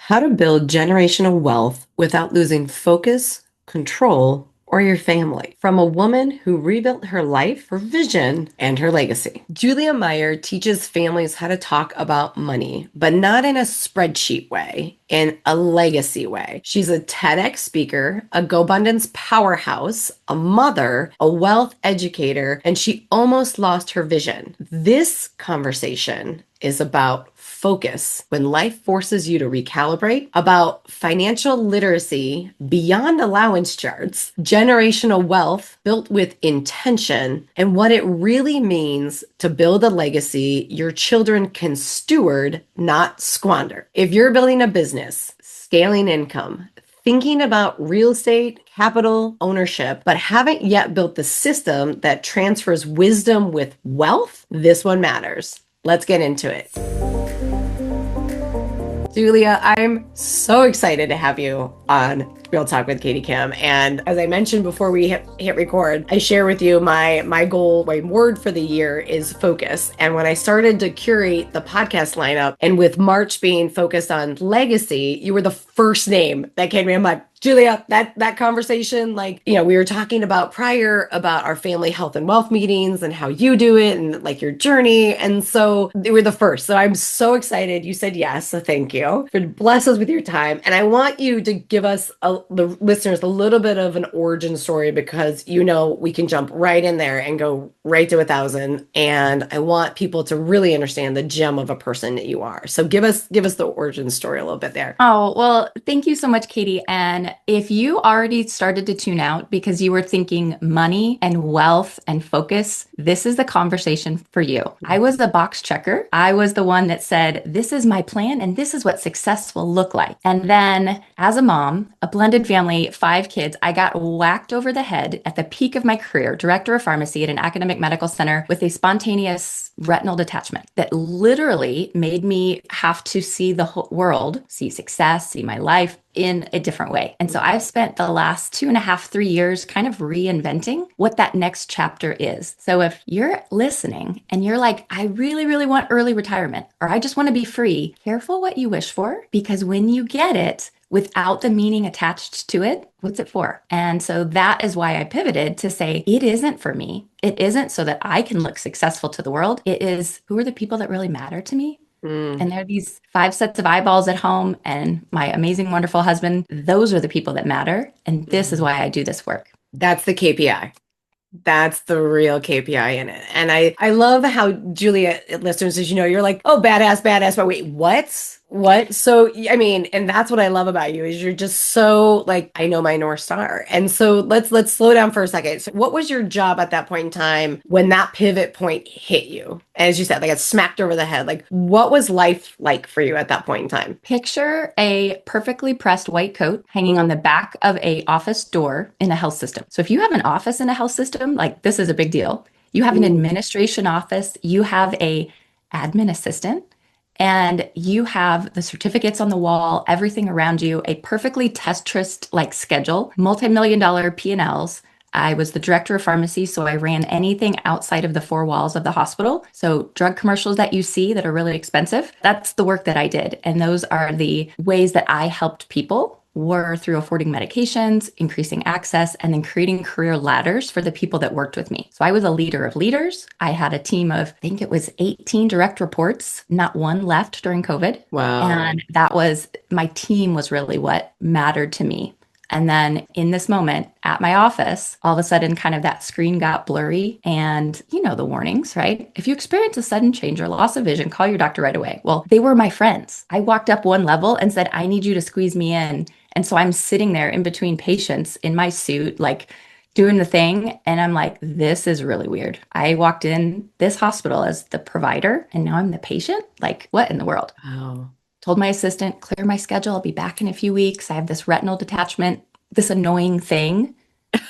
How to build generational wealth without losing focus, control, or your family. From a woman who rebuilt her life, her vision, and her legacy. Julia Meyer teaches families how to talk about money, but not in a spreadsheet way, in a legacy way. She's a TEDx speaker, a GoBundance powerhouse, a mother, a wealth educator, and she almost lost her vision. This conversation is about focus when life forces you to recalibrate, about financial literacy beyond allowance charts, generational wealth built with intention, and what it really means to build a legacy your children can steward, not squander. If you're building a business, scaling income, thinking about real estate, capital, ownership, but haven't yet built the system that transfers wisdom with wealth, this one matters. Let's get into it. Julia, I'm so excited to have you on Real Talk with Katie Kim. And as I mentioned before we hit record, I share with you my goal, my word for the year is focus. And when I started to curate the podcast lineup, and with March being focused on legacy, you were the first name that came to me. I'm like, Julia, that conversation, we were talking about prior about our family health and wealth meetings and how you do it and like your journey. And so they were the first. So I'm so excited. You said yes. So thank you for bless us with your time. And I want you to give us the listeners a little bit of an origin story because we can jump right in there and go right to 1,000. And I want people to really understand the gem of a person that you are. So give us the origin story a little bit there. Oh, well, thank you so much, Katie. And if you already started to tune out because you were thinking money and wealth and focus, this is the conversation for you. I was the box checker. I was the one that said, this is my plan and this is what success will look like. And then as a mom, a blended family, 5 kids, I got whacked over the head at the peak of my career, director of pharmacy at an academic medical center with a spontaneous retinal detachment that literally made me have to see the whole world, see success, see my life in a different way. And so I've spent the last 2.5, 3 years kind of reinventing what that next chapter is. So if you're listening and you're like, I really, really want early retirement, or I just want to be free, careful what you wish for, because when you get it, without the meaning attached to it, what's it for? And so that is why I pivoted to say, it isn't for me. It isn't so that I can look successful to the world. It is, who are the people that really matter to me? And there are these 5 sets of eyeballs at home and my amazing, wonderful husband. Those are the people that matter. And this is why I do this work. That's the KPI. That's the real KPI in it. And I love how Julia, listeners, as you know, you're like, oh, badass, but wait, what? What? So, I mean, and that's what I love about you is you're just so like, I know my North Star. And so let's slow down for a second. So what was your job at that point in time when that pivot point hit you? As you said, like it smacked over the head. Like what was life like for you at that point in time? Picture a perfectly pressed white coat hanging on the back of a office door in a health system. So if you have an office in a health system, like this is a big deal. You have an administration office, you have a admin assistant, and you have the certificates on the wall, everything around you, a perfectly Tetris like schedule, multi-million-dollar P&Ls. I was the director of pharmacy, so I ran anything outside of the 4 walls of the hospital. So drug commercials that you see that are really expensive, that's the work that I did. And those are the ways that I helped people were through affording medications, increasing access, and then creating career ladders for the people that worked with me. So I was a leader of leaders. I had a team of, I think it was 18 direct reports, not one left during COVID. Wow. And that was, my team was really what mattered to me. And then in this moment at my office, all of a sudden kind of that screen got blurry and you know the warnings, right? If you experience a sudden change or loss of vision, call your doctor right away. Well, they were my friends. I walked up one level and said, I need you to squeeze me in. And so I'm sitting there in between patients in my suit, like doing the thing. And I'm like, this is really weird. I walked in this hospital as the provider and now I'm the patient. Like what in the world? Wow. Told my assistant, clear my schedule. I'll be back in a few weeks. I have this retinal detachment, this annoying thing.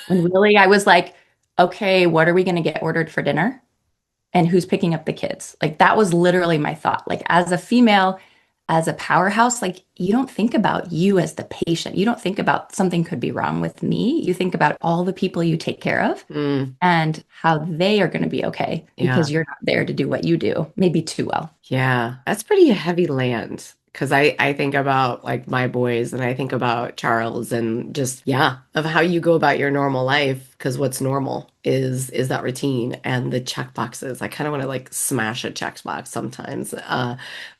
When really I was like, okay, what are we going to get ordered for dinner? And who's picking up the kids? Like that was literally my thought. Like as a female, as a powerhouse, like you don't think about you as the patient. You don't think about something could be wrong with me. You think about all the people you take care of and how they are going to be okay because you're not there to do what you do, maybe too well. Yeah, that's pretty heavy land. Because I think about like my boys and I think about Charles and just, yeah, of how you go about your normal life. Because what's normal is that routine and the check boxes. I kind of want to like smash a checkbox sometimes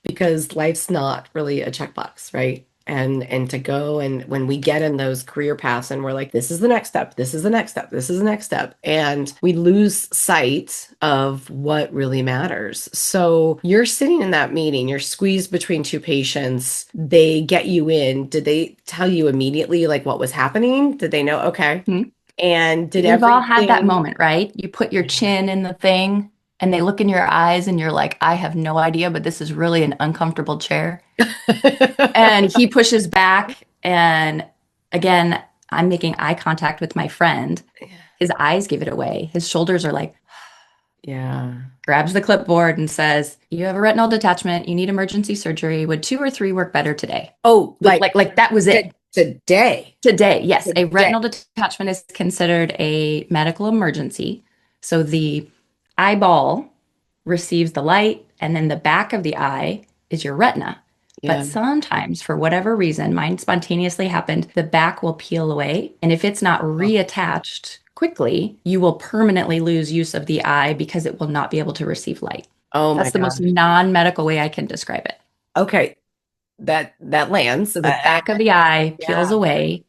because life's not really a checkbox, right? And to go and when we get in those career paths and we're like, this is the next step, this is the next step, this is the next step, and we lose sight of what really matters. So you're sitting in that meeting, you're squeezed between two patients, they get you in. Did they tell you immediately like what was happening? Did they know? Okay. Mhm. And did We've all had that everything moment, right? You put your chin in the thing and they look in your eyes and you're like, I have no idea, but this is really an uncomfortable chair. And he pushes back. And again, I'm making eye contact with my friend. His eyes give it away. His shoulders are like, Yeah. grabs the clipboard and says, you have a retinal detachment. You need emergency surgery. Would 2 or 3 work better today? Oh, Like that was it. today. Today, yes, a Today. retinal detachment is considered a medical emergency. So the eyeball receives the light, and then the back of the eye is your retina. But Yeah. sometimes, for whatever reason, mine spontaneously happened, the back will peel away. And if it's not Oh, reattached quickly, you will permanently lose use of the eye because it will not be able to receive light. oh my That's the most gosh. non-medical way I can describe it. Okay. That lands. So the back of the eye peels Yeah. away,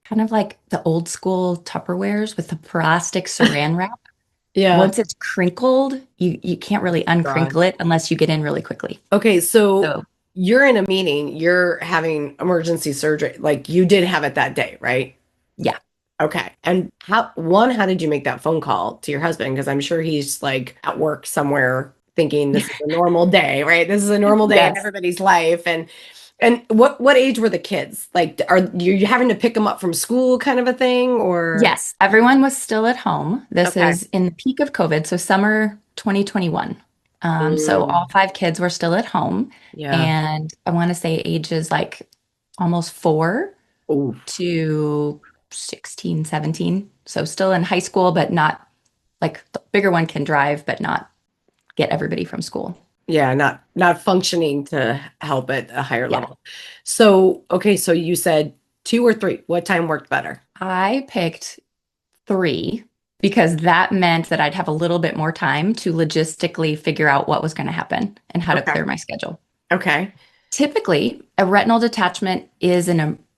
kind of like the old school Tupperwares with the plastic saran wrap. Yeah. Once it's crinkled, you can't really God. uncrinkle it unless you get in really quickly. Okay, so So you're in a meeting, you're having emergency surgery. Like you did have it that day, right? yeah. Okay. And how did you make that phone call to your husband? Because I'm sure he's like at work somewhere thinking this is a normal day, right? This is a normal day in Yes. everybody's life. And what age were the kids? Like, are you having to pick them up from school kind of a thing or? Yes. Everyone was still at home. This Okay. is in the peak of COVID, so summer 2021. So all Mm, 5 kids were still at home. yeah. And I want to say ages like almost 4 Oh, to 16, 17. So still in high school, but not like the bigger one can drive, but not get everybody from school. yeah, not functioning to help at a higher Yeah. level. So, okay, so you said two or three. What time worked better? I picked 3 because that meant that I'd have a little bit more time to logistically figure out what was going to happen and how to Okay. clear my schedule. Okay. Typically, a retinal detachment is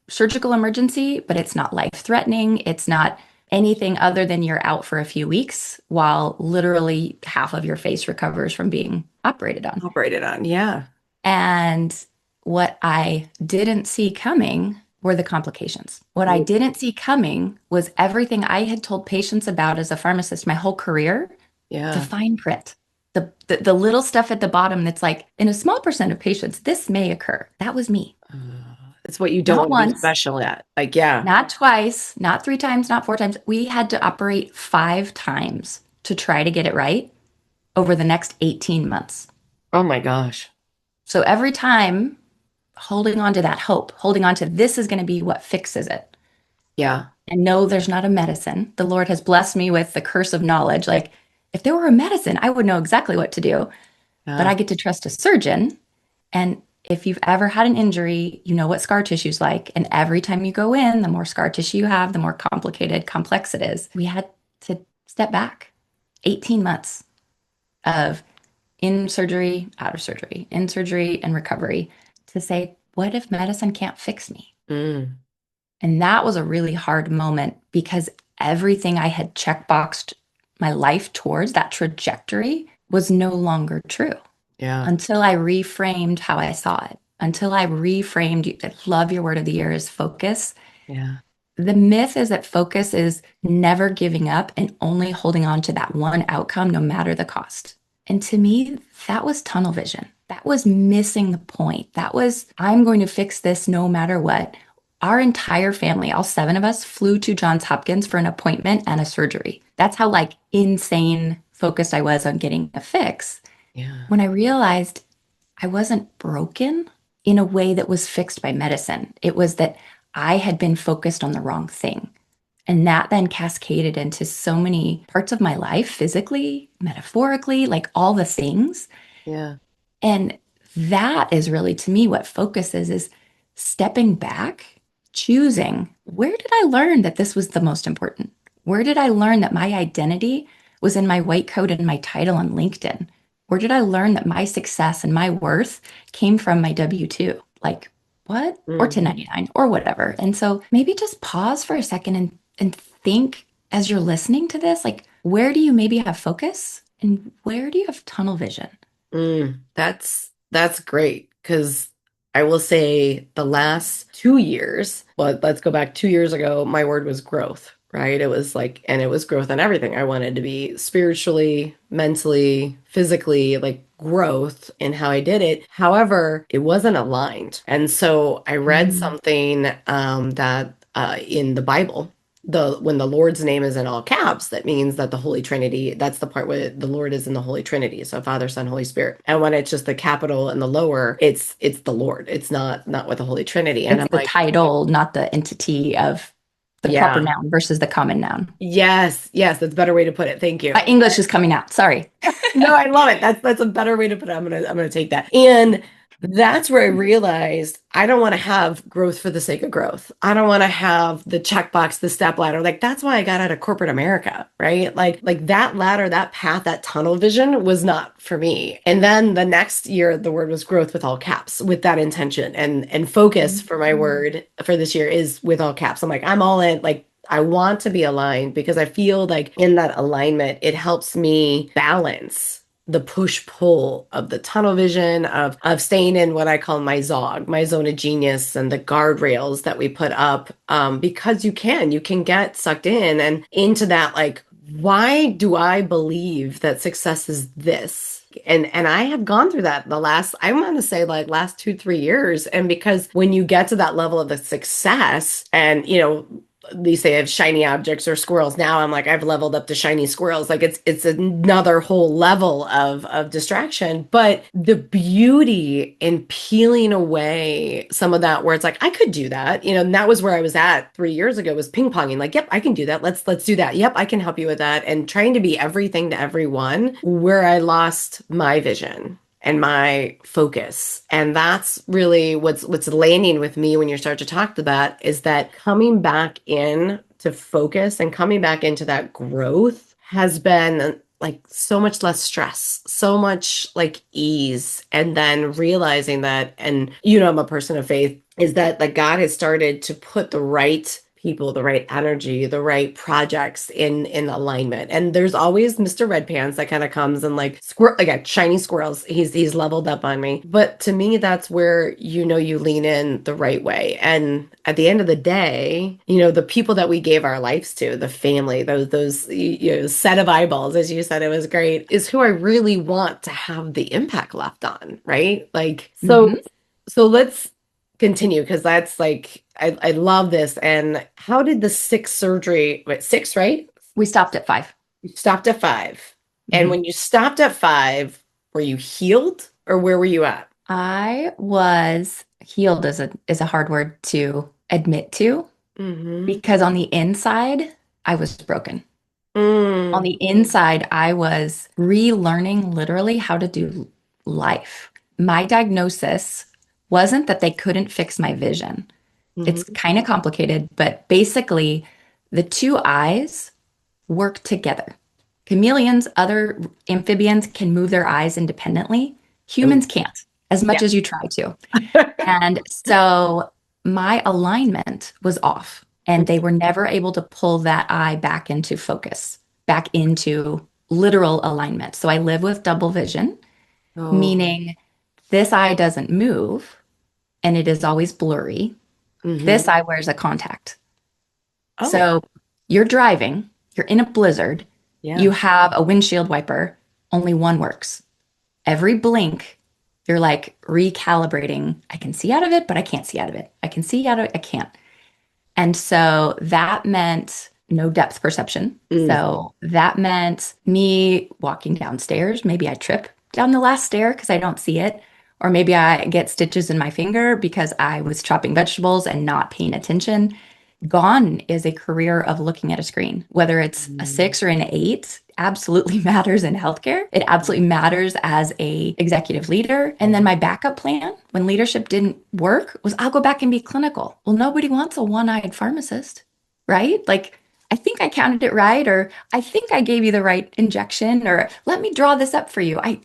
surgical emergency, but it's not life-threatening. It's not anything other than you're out for a few weeks while literally half of your face recovers from being operated on. Operated on. Yeah. And what I didn't see coming were the complications. What I Ooh, didn't see coming was everything I had told patients about as a pharmacist my whole career, the yeah. fine print, the little stuff at the bottom that's like, in a small percent of patients, this may occur. That was me. It's what you don't Not want to be once, special at. Like, yeah. not twice, not 3 times, not 4 times. We had to operate 5 times to try to get it right over the next 18 months. Oh my gosh. So every time holding on to that hope, holding on to this is going to be what fixes it. Yeah. And no, there's not a medicine. The Lord has blessed me with the curse of knowledge. Like, if there were a medicine, I would know exactly what to do. But Yeah. I get to trust a surgeon. And if you've ever had an injury, you know what scar tissue is like. And every time you go in, the more scar tissue you have, the more complicated, complex it is. We had to step back 18 months of in surgery, out of surgery, in surgery and recovery to say, what if medicine can't fix me? Mm, And that was a really hard moment because everything I had checkboxed my life towards, that trajectory, was no longer true yeah. until I reframed how I saw it. Until I reframed, I love your word of the year is focus. Yeah. The myth is that focus is never giving up and only holding on to that one outcome, no matter the cost. And to me, that was tunnel vision. That was missing the point. That was, I'm going to fix this no matter what. Our entire family, all 7 of us, flew to Johns Hopkins for an appointment and a surgery. That's how like insane focused I was on getting a fix. Yeah. When I realized I wasn't broken in a way that was fixed by medicine, it was that I had been focused on the wrong thing. And that then cascaded into so many parts of my life, physically, metaphorically, like all the things. Yeah. And that is really to me what focus is stepping back, choosing where did I learn that this was the most important? Where did I learn that my identity was in my white coat and my title on LinkedIn? Where did I learn that my success and my worth came from my W-2? Like what? Or Mm, 1099 or whatever. And so maybe just pause for a second and think as you're listening to this, like where do you maybe have focus and where do you have tunnel vision? that's great because I will say the last 2 years, but let's go back 2 years ago, my word was growth, right? It was like, and it was growth in everything. I wanted to be spiritually, mentally, physically, like growth in how I did it. However, it wasn't aligned. And so I read Mm. something that in the Bible, the when the Lord's name is in all caps, that means that the Holy Trinity, that's the part where the Lord is in the Holy Trinity. So Father, Son, Holy Spirit. And when it's just the capital and the lower, it's the Lord. It's not with the Holy Trinity. And It's I'm the like, title, not the entity of the proper yeah. noun versus the common noun. Yes, yes, that's a better way to put it. Thank My you. English is coming out. Sorry. No, I love it. That's a better way to put it. I'm gonna take that. And that's where I realized I don't want to have growth for the sake of growth. I don't want to have the checkbox, the step ladder. Like that's why I got out of corporate America, right? Like that ladder, that path, that tunnel vision was not for me. And then the next year, the word was growth with all caps, with that intention and focus for my Mhm. word for this year is with all caps. I'm like, I'm all in. Like I want to be aligned because I feel like in that alignment, it helps me balance the push pull of the tunnel vision of staying in what I call my zog, my zone of genius, and the guardrails that we put up. Because you can get sucked in and into that like, why do I believe that success is this? And I have gone through that the last, I want to say like last 2, 3 years. And because when you get to that level of the success and they say I have shiny objects or squirrels. Now I'm like, I've leveled up to shiny squirrels. Like it's another whole level of distraction. But the beauty in peeling away some of that where it's like, I could do that. And that was where I was at 3 years ago was ping ponging. Like, yep, I can do that. Let's do that. Yep, I can help you with that. And trying to be everything to everyone where I lost my vision and my focus. And that's really what's landing with me when you start to talk to that is that coming back in to focus and coming back into that growth has been like so much less stress, so much like ease. And then realizing that, and I'm a person of faith, is that like God has started to put the right people, the right energy, the right projects in alignment. And there's always Mr. Red Pants that kind of comes and like squirrel again, shiny squirrels. He's leveled up on me. But to me, that's where you lean in the right way. And at the end of the day, the people that we gave our lives to, the family, those set of eyeballs, as you said, it was great, is who I really want to have the impact left on, right? Like Mhm. so let's continue because that's like I love this. And how did the sixth surgery, wait, six, right? We stopped at 5. You stopped at five. And Mhm. when you stopped at five, were you healed or where were you at? I was healed is a hard word to admit to Mm-hmm. because on the inside, I was broken. On Mm. the inside, I was relearning literally how to do life. My diagnosis wasn't that they couldn't fix my vision. It's Mm-hmm. kind of complicated, but basically, the two eyes work together. Chameleons, other amphibians can move their eyes independently. Oh, Humans can't, as yeah. much as you try to. And so my alignment was off, and they were never able to pull that eye back into focus, back into literal alignment. So I live with double vision, Oh. meaning this eye doesn't move and it is always blurry. Mm-hmm. This eye wears a contact. Oh, So you're driving, you're in a blizzard, you yeah. have a windshield wiper, only one works. Every blink, you're like recalibrating. I can see out of it, but I can't see out of it. I can see out of it, I can't. And so that meant no depth perception. Mm. So that meant me walking downstairs. Maybe I trip down the last stair because I don't see it. Or maybe I get stitches in my finger because I was chopping vegetables and not paying attention. Gone is a career of looking at a screen, whether it's a Mm. 6 or an 8 absolutely matters in healthcare. It absolutely matters as a executive leader. And then my backup plan when leadership didn't work was I'll go back and be clinical. Well, nobody wants a one-eyed pharmacist, right? Like I think I counted it right, or I think I gave you the right injection, or let me draw this up for you. I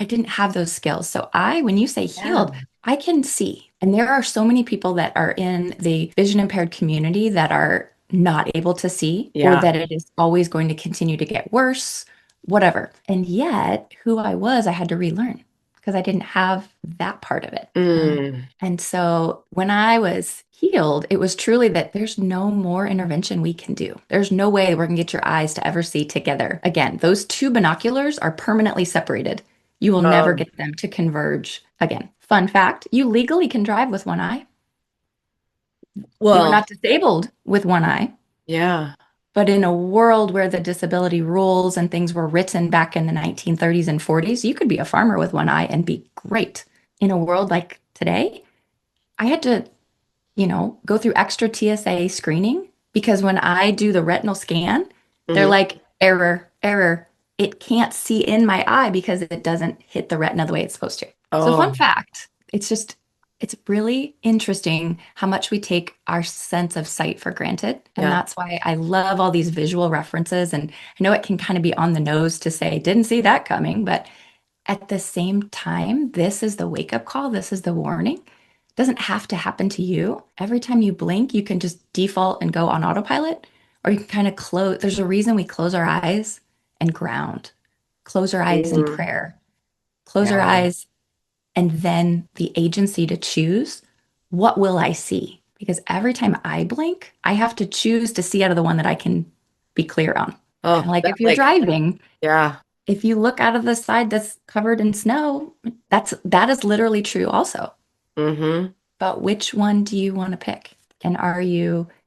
didn't have those skills. So when you say Yeah. healed, I can see. And there are so many people that are in the vision impaired community that are not able to see, or Yeah. that it is always going to continue to get worse, whatever. And yet, who I was, I had to relearn because I didn't have that part of it. Mm. And so when I was healed, it was truly that there's no more intervention we can do. There's no way we're going to get your eyes to ever see together again. Those two binoculars are permanently separated. You will never Um, get them to converge again. Fun fact, you legally can drive with one eye. You are well, not disabled with one eye. yeah. But in a world where the disability rules and things were written back in the 1930s and 40s, you could be a farmer with one eye and be great. In a world like today, I had to, go through extra TSA screening because when I do the retinal scan, they're Hmm. like, error, error. It can't see in my eye because it doesn't hit the retina the way it's supposed to. So, fun Oh, fact, it's really interesting how much we take our sense of sight for granted. And yeah. that's why I love all these visual references. And I know it can kind of be on the nose to say, didn't see that coming. But at the same time, this is the wake up call. This is the warning. It doesn't have to happen to you. Every time you blink, you can just default and go on autopilot, or you can kind of close. There's a reason we close our eyes and ground, close our eyes in Mm. prayer, close our Yeah. eyes and then the agency to choose what will I see? Because every time I blink, I have to choose to see out of the one that I can be clear on. Kind Oh, of like that if you're like, driving, yeah. if you look out of the side that's covered in snow, that is literally true also. Mm-hmm. But which one do you want to pick? And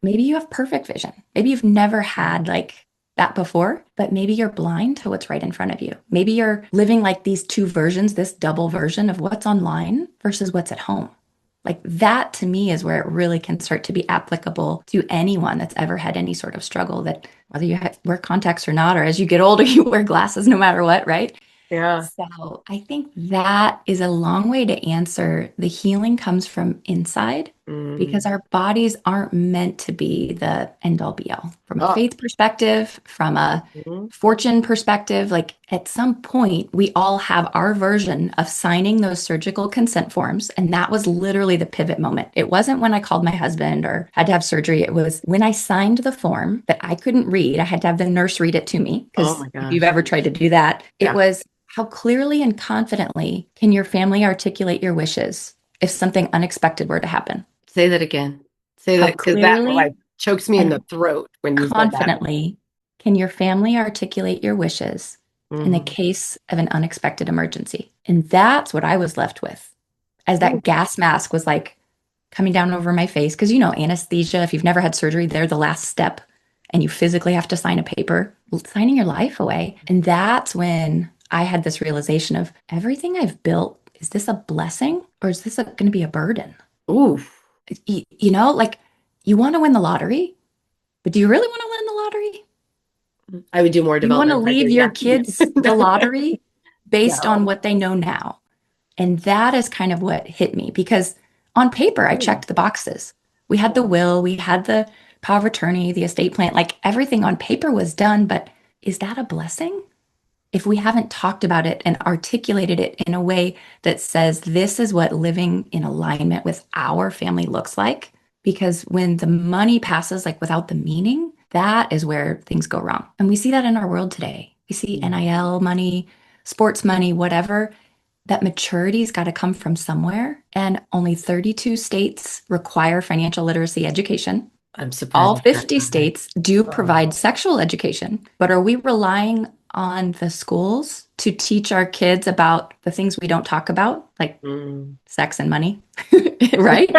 maybe you have perfect vision. Maybe you've never had like that before, but maybe you're blind to what's right in front of you. Maybe you're living like these two versions, this double version of what's online versus what's at home. Like that to me is where it really can start to be applicable to anyone that's ever had any sort of struggle that whether wear contacts or not, or as you get older, you wear glasses no matter what, right? Yeah. So I think that is a long way to answer. The healing comes from inside because Mm. our bodies aren't meant to be the end all be all. From a Oh. faith perspective, from a Mhm. fortune perspective, like at some point, we all have our version of signing those surgical consent forms. And that was literally the pivot moment. It wasn't when I called my husband or had to have surgery. It was when I signed the form that I couldn't read. I had to have the nurse read it to me Oh because my if you've gosh. ever tried to do that, it Yeah. was how clearly and confidently can your family articulate your wishes if something unexpected were to happen? Say that again. Say How that because that clearly like chokes me in the and throat when you said that. confidently can your family articulate your wishes in the Mm. case of an unexpected emergency? And that's what I was left with as Ooh. that gas mask was like coming down over my face. Because anesthesia, if you've never had surgery, they're the last step and you physically have to sign a paper, signing your life away. And that's when I had this realization of everything I've built, is this a blessing or is this going to be a burden? Ooh. Like you want to win the lottery, but do you really want to win the lottery? I would do more You want to development if I leave did. your Yeah. kids the lottery based on No. what they know now. And that is kind of what hit me because on paper, I Ooh. checked the boxes. We had the will, we had the power of attorney, the estate plan, like everything on paper was done. But is that a blessing? If we haven't talked about it and articulated it in a way that says this is what living in alignment with our family looks like. Because when the money passes, like without the meaning, that is where things go wrong. And we see that in our world today. We see Mm. NIL money, sports money, whatever. That maturity's got to come from somewhere. And only 32 states require financial literacy education. I'm surprised All it's that 50 high. states do Oh. provide sexual education, but are we relying on the schools to teach our kids about the things we don't talk about, like Mm. sex and money, right?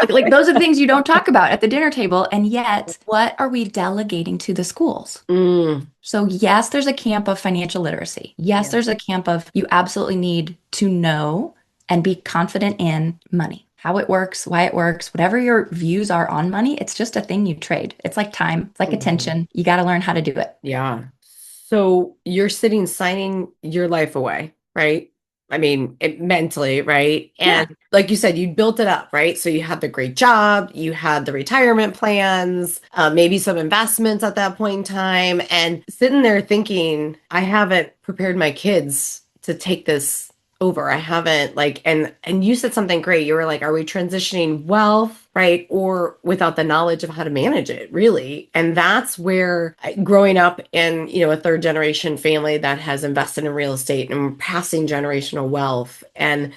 Like those are the things you don't talk about at the dinner table. And yet, what are we delegating to the schools? Mm. So, yes, there's a camp of financial literacy. Yes, Yeah. there's a camp of you absolutely need to know and be confident in money. how it works, why it works, whatever your views are on money, it's just a thing you trade. It's like time, it's like Mhm. attention. You got to learn how to do it. Yeah. So you're sitting signing your life away, right? I mean, mentally, right? Yeah. And like you said, you built it up, right? So you had the great job, you had the retirement plans, maybe some investments at that point in time, and sitting there thinking, I haven't prepared my kids to take this over. I haven't like, and you said something great. You were like, are we transitioning wealth, right? Or without the knowledge of how to manage it, really? And that's where growing up in, a third generation family that has invested in real estate and passing generational wealth and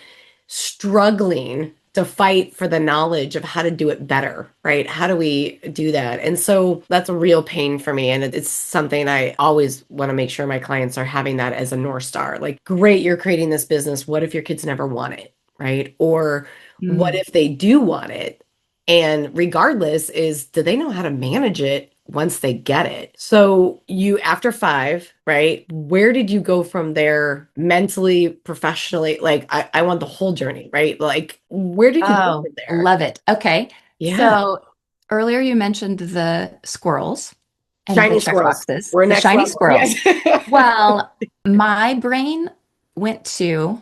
struggling to fight for the knowledge of how to do it better, right? How do we do that? And so that's a real pain for me. And it's something I always want to make sure my clients are having that as a North Star. Like, great, you're creating this business. What if your kids never want it, right? Or what Mm. if they do want it? And regardless, do they know how to manage it once they get it? So you, after five, right? Where did you go from there mentally, professionally? Like, I want the whole journey, right? Like, where did you go Oh, from there? love it. Okay. Yeah. So earlier you mentioned the squirrels and the Shiny check squirrels. boxes, We're the next shiny level. squirrels. Yes. Well, my brain went to,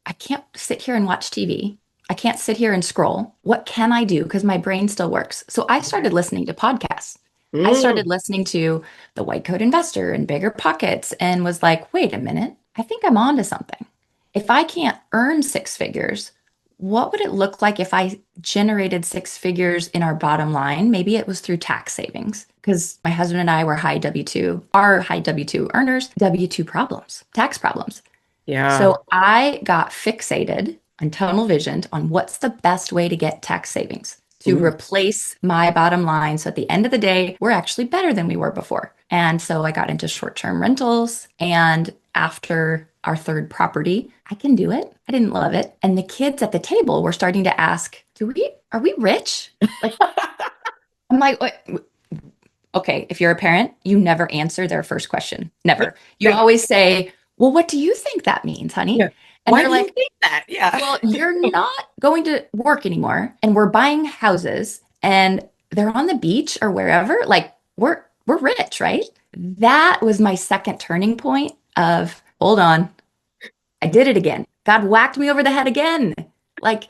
I can't sit here and watch TV. I can't sit here and scroll. What can I do? Because my brain still works. So I Okay. started listening to podcasts. I Mm. started listening to The White Coat Investor and Bigger Pockets and was like, wait a minute, I think I'm onto something. If I can't earn six figures, what would it look like if I generated six figures in our bottom line? Maybe it was through tax savings because my husband and I were high W-2, are high W-2 earners, W-2 problems, tax problems. Yeah. So I got fixated and tunnel visioned on what's the best way to get tax savings to Ooh. replace my bottom line. So at the end of the day, we're actually better than we were before. And so I got into short-term rentals. And after our third property, I can do it. I didn't love it. And the kids at the table were starting to ask, are we rich? Like, I'm like, what? Okay, if you're a parent, you never answer their first question. Never. You Yeah. always say, well, what do you think that means, honey? Yeah. And Why they're do you like, think that? Yeah. well, you're not going to work anymore, and we're buying houses, and they're on the beach or wherever. Like we're rich, right? That was my second turning point of, hold on, I did it again. God whacked me over the head again. Like,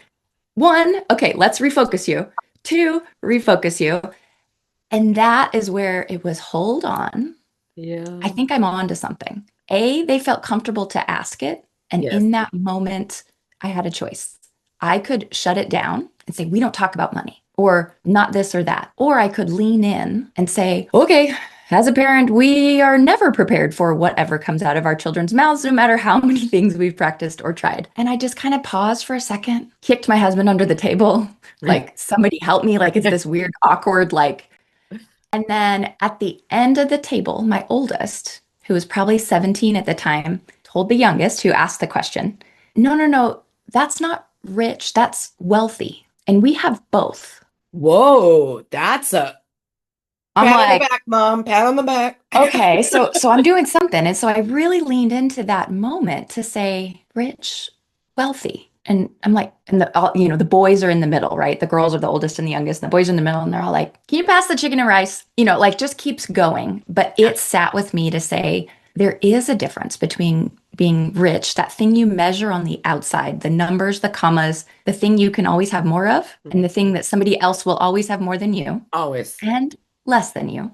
one, okay, let's refocus you. Two, refocus you. And that is where it was, hold on. I Yeah. think I'm on to something. A, they felt comfortable to ask it. And Yes. in that moment, I had a choice. I could shut it down and say, we don't talk about money, or not this or that. Or I could lean in and say, okay, as a parent, we are never prepared for whatever comes out of our children's mouths, no matter how many things we've practiced or tried. And I just kind of paused for a second, kicked my husband under the table, like, somebody help me. Like, it's this weird, awkward, like, and then at the end of the table, my oldest, who was probably 17 at the time, told the youngest who asked the question, no, no, no, that's not rich, that's wealthy. And we have both. Whoa, that's a I'm pat on the like, back, mom. Pat on the back. okay, so I'm doing something. And so I really leaned into that moment to say rich, wealthy. And I'm like, and the boys are in the middle, right? The girls are the oldest and the youngest, and the boys are in the middle, and they're all like, can you pass the chicken and rice? Like, just keeps going. But Yeah. it sat with me to say there is a difference between being rich, that thing you measure on the outside, the numbers, the commas, the thing you can always have more of, and the thing that somebody else will always have more than you Always. and less than you,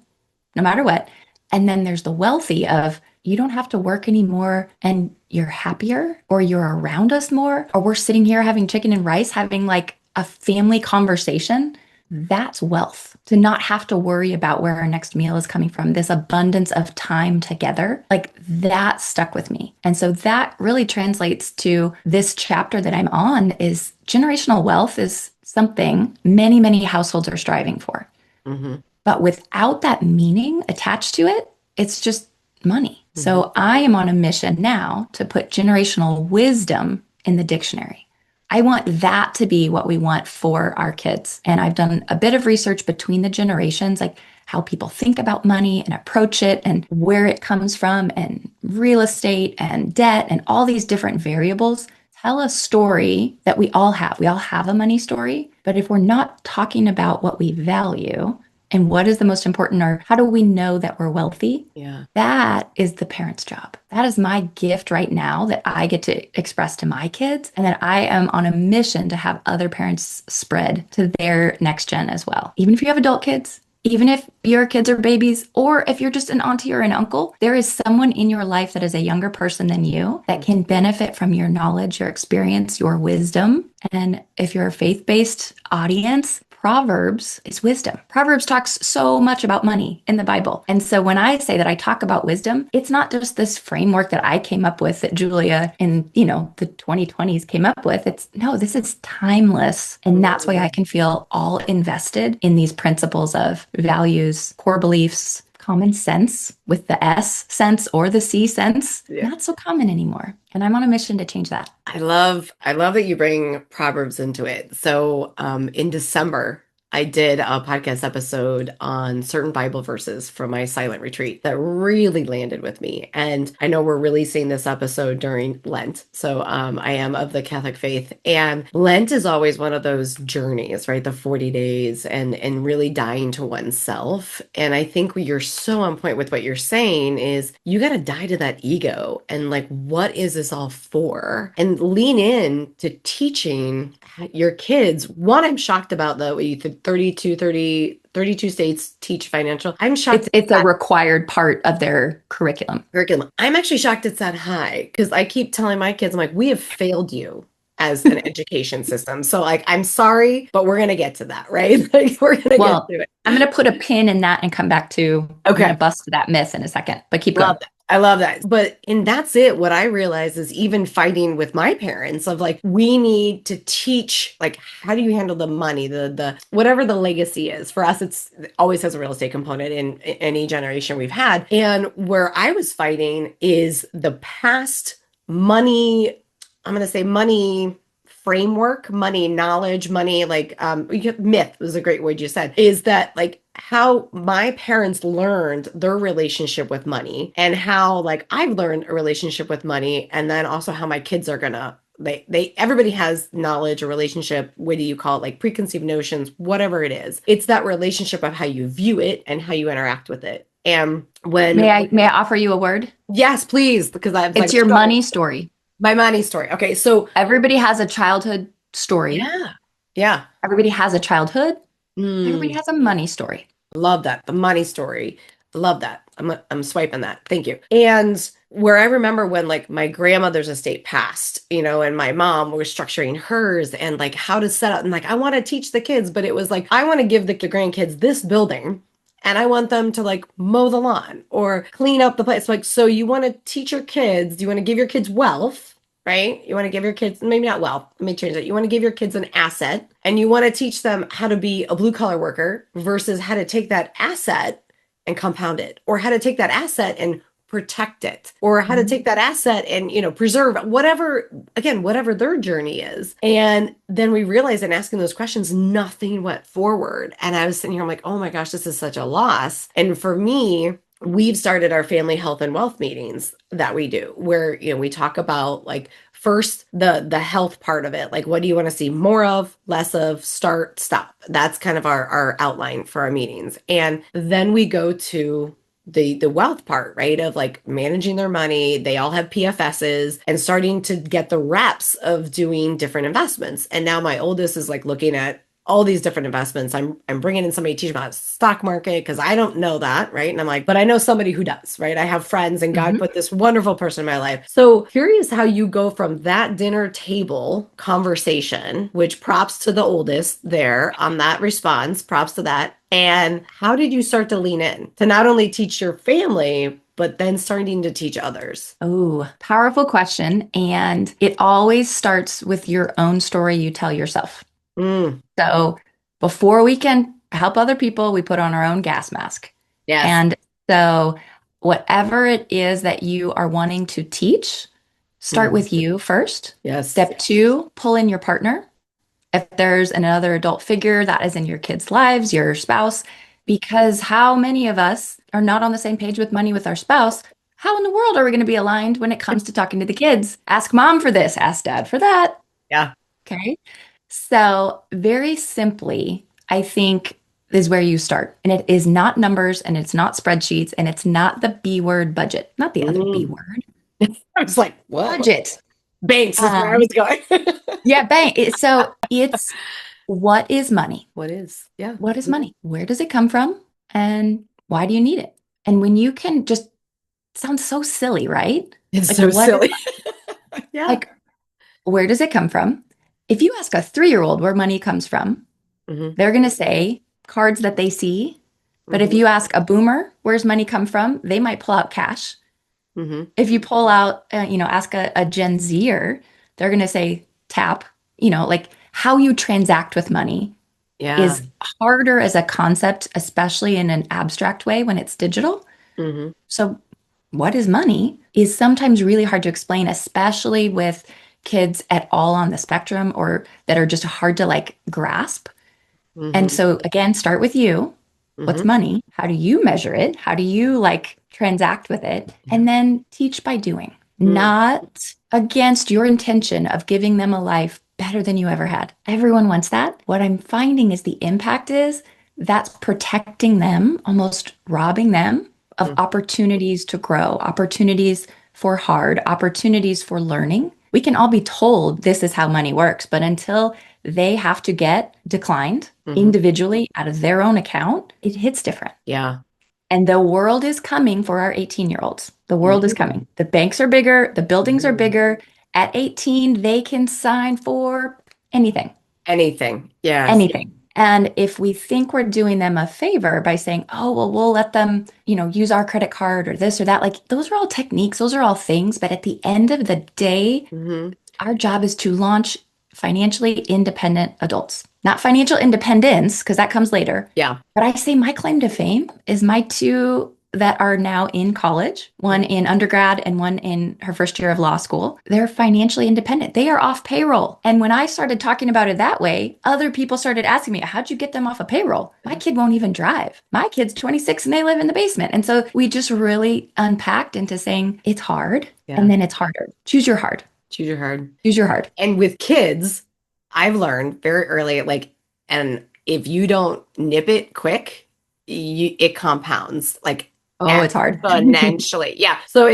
no matter what. And then there's the wealthy of, you don't have to work anymore and you're happier, or you're around us more, or we're sitting here having chicken and rice, having like a family conversation. That's wealth, to not have to worry about where our next meal is coming from. This abundance of time together, like, that stuck with me. And so that really translates to this chapter that I'm on, is generational wealth is something many, many households are striving for. Hmm. But without that meaning attached to it, it's just money. Hmm. So I am on a mission now to put generational wisdom in the dictionary. I want that to be what we want for our kids. And I've done a bit of research between the generations, like how people think about money and approach it and where it comes from, and real estate and debt and all these different variables, to tell a story that we all have. We all have a money story, but if we're not talking about what we value and what is the most important, or how do we know that we're wealthy? Yeah. That is the parent's job. That is my gift right now that I get to express to my kids, and that I am on a mission to have other parents spread to their next gen as well. Even if you have adult kids, even if your kids are babies, or if you're just an auntie or an uncle, there is someone in your life that is a younger person than you that can benefit from your knowledge, your experience, your wisdom. And if you're a faith-based audience, Proverbs is wisdom. Proverbs talks so much about money in the Bible. And so when I say that I talk about wisdom, it's not just this framework that I came up with that Julia in, the 2020s came up with. It's no, this is timeless. And that's why I can feel all invested in these principles of values, core beliefs, common sense with the S sense or the C sense. Yeah. Not so common anymore. And I'm on a mission to change that. I love that you bring Proverbs into it. So, in December, I did a podcast episode on certain Bible verses from my silent retreat that really landed with me. And I know we're releasing this episode during Lent. So, I am of the Catholic faith, and Lent is always one of those journeys, right? The 40 days and really dying to oneself. And I think you're so on point with what you're saying is you got to die to that ego and like, what is this all for? And lean in to teaching your kids. One, I'm shocked about the way you said 32 states teach financial. I'm shocked It's a required part of their curriculum. I'm actually shocked it's that high because I keep telling my kids, I'm like, we have failed you as an education system. So like, I'm sorry, but we're gonna get to that, right? Like we're gonna Well, get to it. I'm going to put a pin in that and come back to, I'm going Okay. to bust that myth in a second, but keep going. Love that. I love that. And that's it. What I realize is even fighting with my parents of like, we need to teach, like, how do you handle the money, the whatever the legacy is. For us, it always has a real estate component in any generation we've had. And where I was fighting is the past money, I'm going to say money framework, money knowledge, money like myth was a great word you said, is that like how my parents learned their relationship with money and how like I've learned a relationship with money, and then also how my kids are gonna everybody has knowledge or relationship, what do you call it, like preconceived notions, whatever it is. It's that relationship of how you view it and how you interact with it. And May I offer you a word? yes, please, because I've It's like your money story. my money story. Okay, so Everybody has a childhood story. yeah. Yeah. Everybody has a childhood. Everybody Mm. has a money story. Love that. The money story. Love that. I'm swiping that. Thank you. And where I remember when like my grandmother's estate passed, and my mom was structuring hers and like how to set up and like I want to teach the kids, but it was like I want to give the grandkids this building and I want them to like mow the lawn or clean up the place. Like, so you want to teach your kids, you want to give your kids wealth, right? You want to give your kids, maybe not wealth, let me change that. You want to give your kids an asset and you want to teach them how to be a blue collar worker versus how to take that asset and compound it, or how to take that asset and protect it, or how to take that asset and, preserve whatever, again, whatever their journey is. And then we realized in asking those questions, nothing went forward. And I was sitting here, I'm like, oh my gosh, this is such a loss. And for me, we've started our family health and wealth meetings that we do where, we talk about like first the health part of it. Like, what do you want to see more of, less of, start, stop? That's kind of our outline for our meetings. And then we go to the wealth part, right? Of like managing their money. They all have PFSs and starting to get the reps of doing different investments. And now my oldest is like looking at all these different investments. I'm bringing in somebody to teach about stock market because I don't know that, right? And I'm like, but I know somebody who does, right? I have friends and God put this wonderful person in my life. So curious how you go from that dinner table conversation, which props to the oldest there on that response, props to that. And how did you start to lean in to not only teach your family, but then starting to teach others? Oh, powerful question. And it always starts with your own story you tell yourself. Mm, So before we can help other people, we put on our own gas mask. yes. And so whatever it is that you are wanting to teach, start with you first. Yes. Step two, pull in your partner. If there's another adult figure that is in your kids' lives, your spouse, because how many of us are not on the same page with money with our spouse? how in the world are we going to be aligned when it comes to talking to the kids? Ask mom for this, ask dad for that. Yeah. Okay. So, very simply, I think is where you start. And it is not numbers and it's not spreadsheets and it's not the B word budget, not the other B Mm. word, I was like, what? budget. Banks is where I Um, was going. yeah, bang. So it's what is money? What is? Yeah. What is Mhm. money? Where does it come from? And why do you need it? And when you can just sounds so silly, right? It's Like so what is silly. Yeah. like where does it come from? If you ask a 3-year-old where money comes from, Hmm. they're going to say cards that they see. But if Hmm. you ask a boomer, where's money come from? They might pull out cash. Hmm. If you pull out, ask a Gen Zer, they're going to say tap. Like how you transact with money Yeah. is harder as a concept, especially in an abstract way when it's digital. Hmm. So, what is money is sometimes really hard to explain, especially with kids at all on the spectrum or that are just hard to like grasp. And Hmm. so, again, start with you. What's Hmm. money? How do you measure it? How do you like transact with it? Yeah. And then teach by doing, Mm. not against your intention of giving them a life better than you ever had. Everyone wants that. What I'm finding is the impact is that's protecting them, almost robbing them of Mm. opportunities to grow, opportunities for hard, opportunities for learning. We can all be told this is how money works, but until they have to get declined Hmm. individually out of their own account, it hits different. Yeah. And the world is coming for our 18-year-olds. The world is Mhm. coming. The banks are bigger, the buildings are Mhm. bigger. At 18, they can sign for anything, Anything. Yes. anything. And if we think we're doing them a favor by saying, oh, well, we'll let them, use our credit card or this or that, like those are all techniques, those are all things. But at the end of the day, Hmm. our job is to launch financially independent adults, not financial independence, because that comes later. Yeah. But I say my claim to fame is my two that are now in college, one in undergrad and one in her first year of law school. They're financially independent. They are off payroll. And when I started talking about it that way, other people started asking me, how'd you get them off a payroll? My kid won't even drive. My kid's 26 and they live in the basement. And so we just really unpacked into saying it's hard and Yeah. then it's harder. Choose your hard. Choose your hard. Choose your hard. And with kids, I've learned very early, like, and if you don't nip it quick, it compounds like Oh, it's hard. exponentially. Yeah. So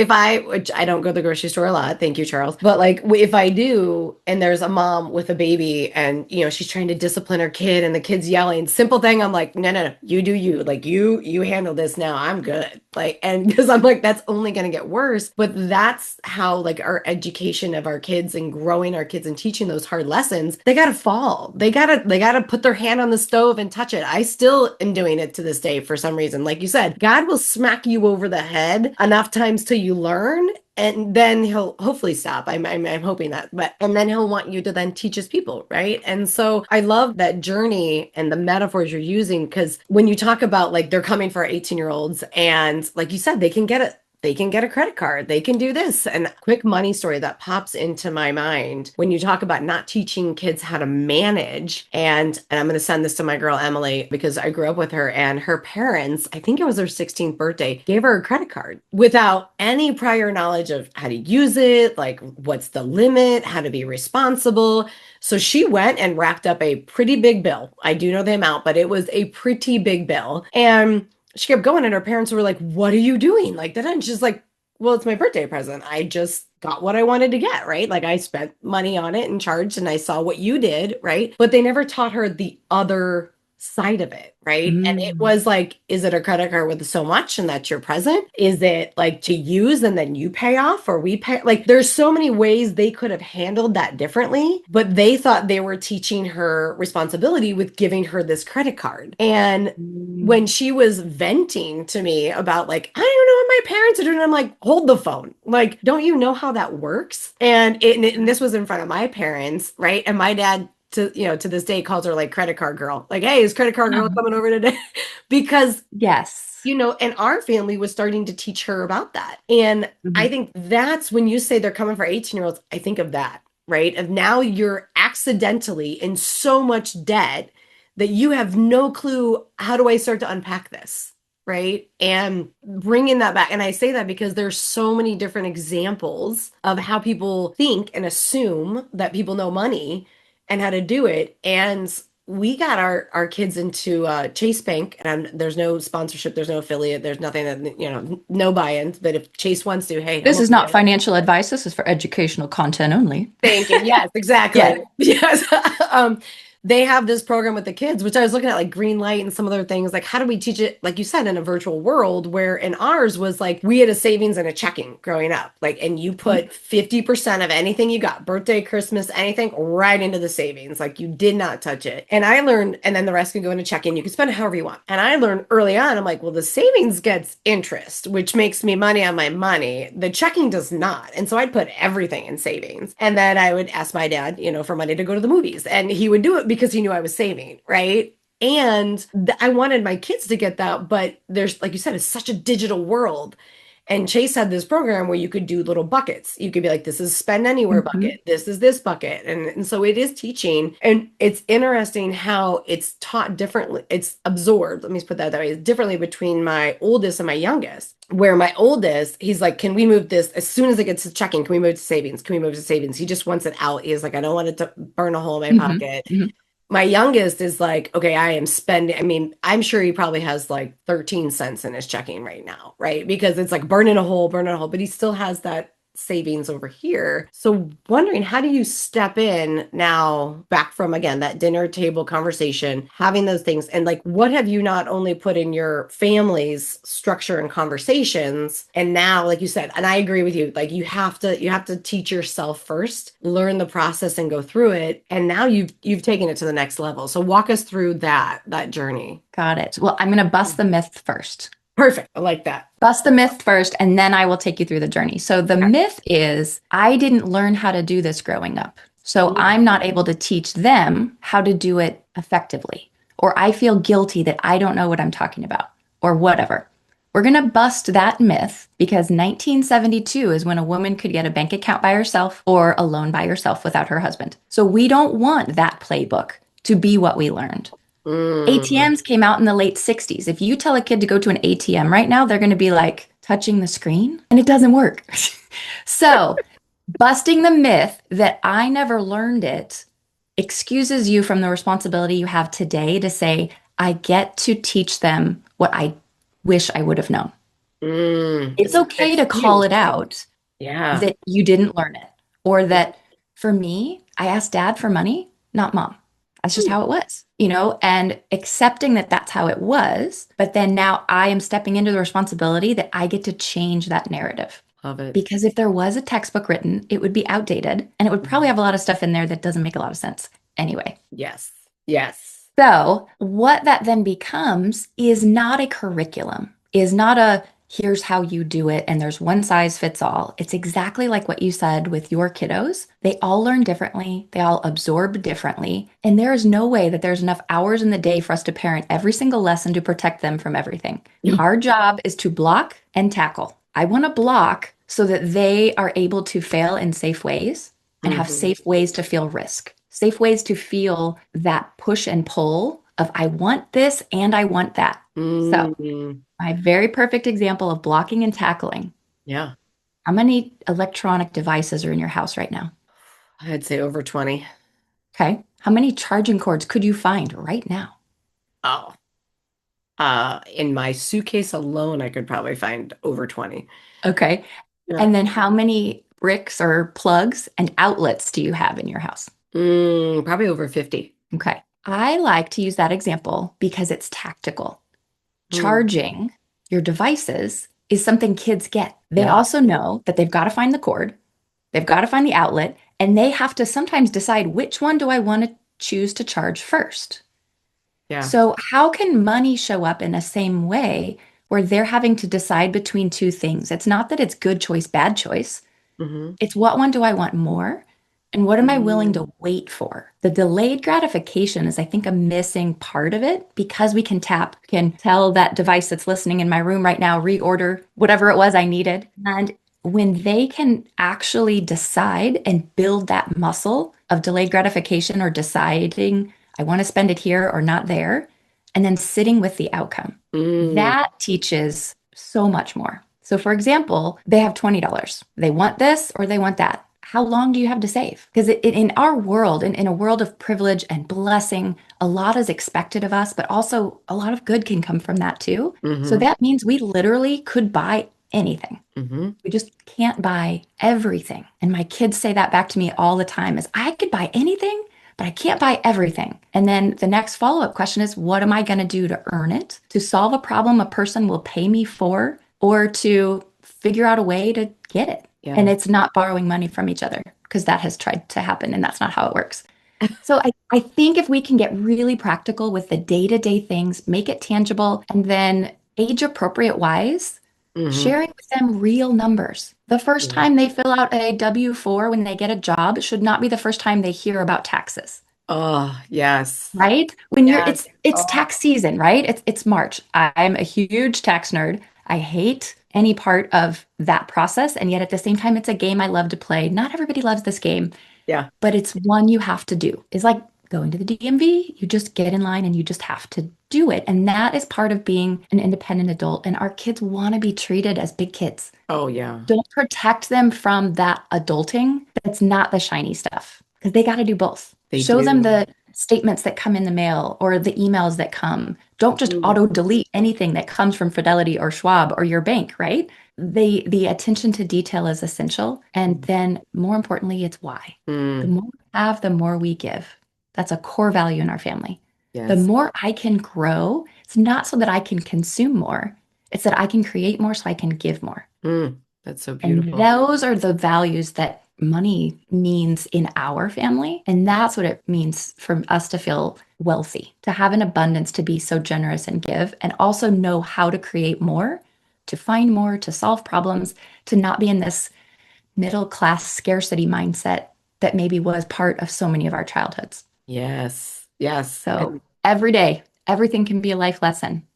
which I don't go to the grocery store a lot, thank you, Charles. But like, if I do, and there's a mom with a baby, and she's trying to discipline her kid, and the kid's yelling, simple thing, I'm like, no, no, no, you do you. Like, you handle this now. I'm good. Like, and because I'm like, that's only going to get worse. But that's how like our education of our kids and growing our kids and teaching those hard lessons, they gotta fall. They gotta put their hand on the stove and touch it. I still am doing it to this day for some reason. Like you said, God will smack you over the head enough times till you learn, and then he'll hopefully stop. I'm hoping that, but and then he'll want you to then teach his people, right? And so I love that journey and the metaphors you're using, because when you talk about like they're coming for 18-year-olds, and like you said, they can get a credit card, they can do this. And quick money story that pops into my mind when you talk about not teaching kids how to manage. And I'm going to send this to my girl Emily, because I grew up with her, and her parents, I think it was her 16th birthday, gave her a credit card without any prior knowledge of how to use it, like what's the limit, how to be responsible. So she went and racked up a pretty big bill. I do know the amount, but it was a pretty big bill. And she kept going, and her parents were like, what are you doing? Like that. And she's like, well, it's my birthday present. I just got what I wanted to get, right? Like I spent money on it and charged, and I saw what you did, right? But they never taught her the other side of it, right? And it Mm. was like, is it a credit card with so much and that's your present? Is it like to use and then you pay off, or we pay? Like there's so many ways they could have handled that differently, but they thought they were teaching her responsibility with giving her this credit card. And Mm. when she was venting to me about like, I don't know what my parents are doing, I'm like, hold the phone. Like, don't you know how that works? And this was in front of my parents, right? And my dad, to this day, calls her like credit card girl. Like, hey, is credit card girl Oh, coming over today? Because yes. and our family was starting to teach her about that. And I Mhm. think that's when you say they're coming for 18-year-olds, I think of that, right? Of now you're accidentally in so much debt that you have no clue, how do I start to unpack this? right? And bringing that back. And I say that because there's so many different examples of how people think and assume that people know money and how to do it. And we got our kids into Chase Bank, and there's no sponsorship, there's no affiliate, there's nothing that, no buy-ins. But if Chase wants to, hey, I'm This is open to not it. financial advice. This is for educational content only. Banking. Yes, Yeah. exactly. Yes. They have this program with the kids, which I was looking at like green light and some other things. Like, how do we teach it, like you said, in a virtual world where in ours was like we had a savings and a checking growing up. Like, and you put 50% of anything you got, birthday, Christmas, anything, right into the savings. Like you did not touch it. And I learned, and then the rest can go into checking. You can spend it however you want. And I learned early on, I'm like, well, the savings gets interest, which makes me money on my money. The checking does not. And so I'd put everything in savings. And then I would ask my dad, for money to go to the movies. And he would do it because he knew I was saving, right? And I wanted my kids to get that, but there's, like you said, it's such a digital world. And Chase had this program where you could do little buckets. You could be like, this is spend anywhere Mhm. bucket. This is this bucket. And so it is teaching. And it's interesting how it's taught differently. It's absorbed, let me put that way, differently between my oldest and my youngest. Where my oldest, he's like, can we move this as soon as it gets to checking? Can we move to savings? Can we move to savings? He just wants it out. He's like, I don't want it to burn a hole in my Mhm. pocket. Mhm. My youngest is like, okay, I am spending. I mean, I'm sure he probably has like 13 cents in his checking right now, right? Because it's like burning a hole, but he still has that savings over here. So wondering, how do you step in now back from again that dinner table conversation, having those things, and like what have you not only put in your family's structure and conversations, and now, like you said, and I agree with you, like you have to teach yourself first, learn the process and go through it. And now you've taken it to the next level. So walk us through that journey. Got it. Well, I'm going to bust the myth first. Perfect. I like that. Bust the myth first, and then I will take you through the journey. So, the Okay. myth is I didn't learn how to do this growing up. So, Mm. I'm not able to teach them how to do it effectively. Or I feel guilty that I don't know what I'm talking about, or whatever. We're going to bust that myth because 1972 is when a woman could get a bank account by herself or a loan by herself without her husband. So, we don't want that playbook to be what we learned. Mm. ATMs came out in the late 60s. If you tell a kid to go to an ATM right now, they're going to be like touching the screen and it doesn't work. So, busting the myth that I never learned it excuses you from the responsibility you have today to say, I get to teach them what I wish I would have known. It's It's not an okay to call excuse. it out Yeah. that you didn't learn it, or that for me, I asked dad for money, not mom. That's just how it was, and accepting that that's how it was. But then now I am stepping into the responsibility that I get to change that narrative. Love it. Because if there was a textbook written, it would be outdated and it would probably have a lot of stuff in there that doesn't make a lot of sense anyway. Yes. Yes. So, what that then becomes is not a curriculum, is not a here's how you do it and there's one size fits all. It's exactly like what you said with your kiddos. They all learn differently, they all absorb differently, and there is no way that there's enough hours in the day for us to parent every single lesson to protect them from everything. Our job is to block and tackle. I want to block so that they are able to fail in safe ways and have Mhm. safe ways to feel risk, safe ways to feel that push and pull of I want this and I want that. So, Mm. my very perfect example of blocking and tackling. Yeah. How many electronic devices are in your house right now? I'd say over 20. Okay. How many charging cords could you find right now? Oh. In my suitcase alone, I could probably find over 20. Okay. Yeah. And then how many bricks or plugs and outlets do you have in your house? Probably over 50. Okay. I like to use that example because it's tactical. Mm. Charging your devices is something kids get. They Yeah. also know that they've got to find the cord, they've got to find the outlet, and they have to sometimes decide which one do I want to choose to charge first. Yeah. So, how can money show up in the same way where they're having to decide between two things? It's not that it's good choice, bad choice. Hmm. It's what one do I want more? And what am I willing Mm. to wait for? The delayed gratification is, I think, a missing part of it because we can tell that device that's listening in my room right now, reorder whatever it was I needed. And when they can actually decide and build that muscle of delayed gratification or deciding I want to spend it here or not there, and then sitting with the outcome. Mm, That teaches so much more. So, for example, they have $20. They want this or they want that. How long do you have to save? Because in our world, in a world of privilege and blessing, a lot is expected of us, but also a lot of good can come from that too. So hmm that means we literally could buy anything. hmm We just can't buy everything. And my kids say that back to me all the time is I could buy anything, but I can't buy everything. And then the next follow-up question is, what am I going to do to earn it? To solve a problem a person will pay me for, or to figure out a way to get it? And Yeah. it's not borrowing money from each other because that has tried to happen and that's not how it works. So I think if we can get really practical with the day-to-day things, make it tangible, and then age appropriate wise, hmm sharing with them real numbers. The first Yeah. time they fill out a W-4 when they get a job should not be the first time they hear about taxes, Oh, yes. right? When you're Yes. it's Oh, tax season, right? It's March. I'm a huge tax nerd. I hate any part of that process, and yet at the same time, it's a game I love to play. Not everybody loves this game, yeah. but it's one you have to do. It's like going to the DMV. You just get in line and you just have to do it. And that is part of being an independent adult. And our kids want to be treated as big kids. Oh, yeah. Don't protect them from that adulting that's not the shiny stuff because they got to do both. They Show them do. the statements that come in the mail or the emails that come. Don't just Mm, auto delete anything that comes from Fidelity or Schwab or your bank, right? The attention to detail is essential. And then more importantly, it's why. The mm, more we have, the more we give. That's a core value in our family. The yes. more I can grow, it's not so that I can consume more. It's that I can create more so I can give more. That's so And beautiful. those are the values that money means in our family. And that's what it means for us to feel wealthy, to have an abundance, to be so generous and give, and also know how to create more, to find more, to solve problems, to not be in this middle class scarcity mindset that maybe was part of so many of our childhoods. Yes. Yes. So And every day, everything can be a life lesson.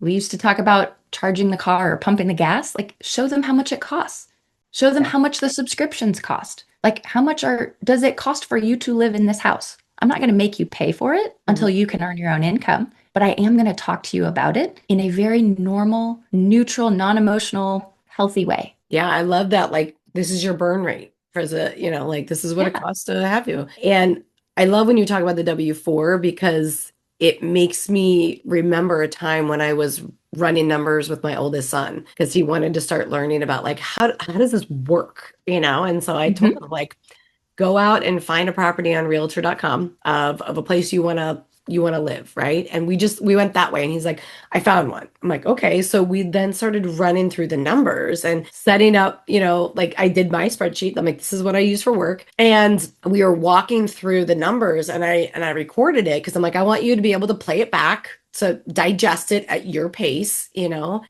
We used to talk about charging the car or pumping the gas. Like, show them how much it costs. Show them yeah. how much the subscriptions cost. Like, how much does it cost for you to live in this house? I'm not going to make you pay for it Mhm. until you can earn your own income, but I am going to talk to you about it in a very normal, neutral, non-emotional, healthy way. Yeah, I love that. Like, this is your burn rate for like this is what it Yeah. costs to have you. And I love when you talk about the W-4 because it makes me remember a time when I was running numbers with my oldest son because he wanted to start learning about like how does this work, And so I told Mhm. him like go out and find a property on realtor.com of a place you want to live, right? And we went that way and he's like, I found one. I'm like, okay. So we then started running through the numbers and setting up, like I did my spreadsheet. I'm like, this is what I use for work. And we were walking through the numbers and I recorded it because I'm like, I want you to be able to play it back to digest it at your pace.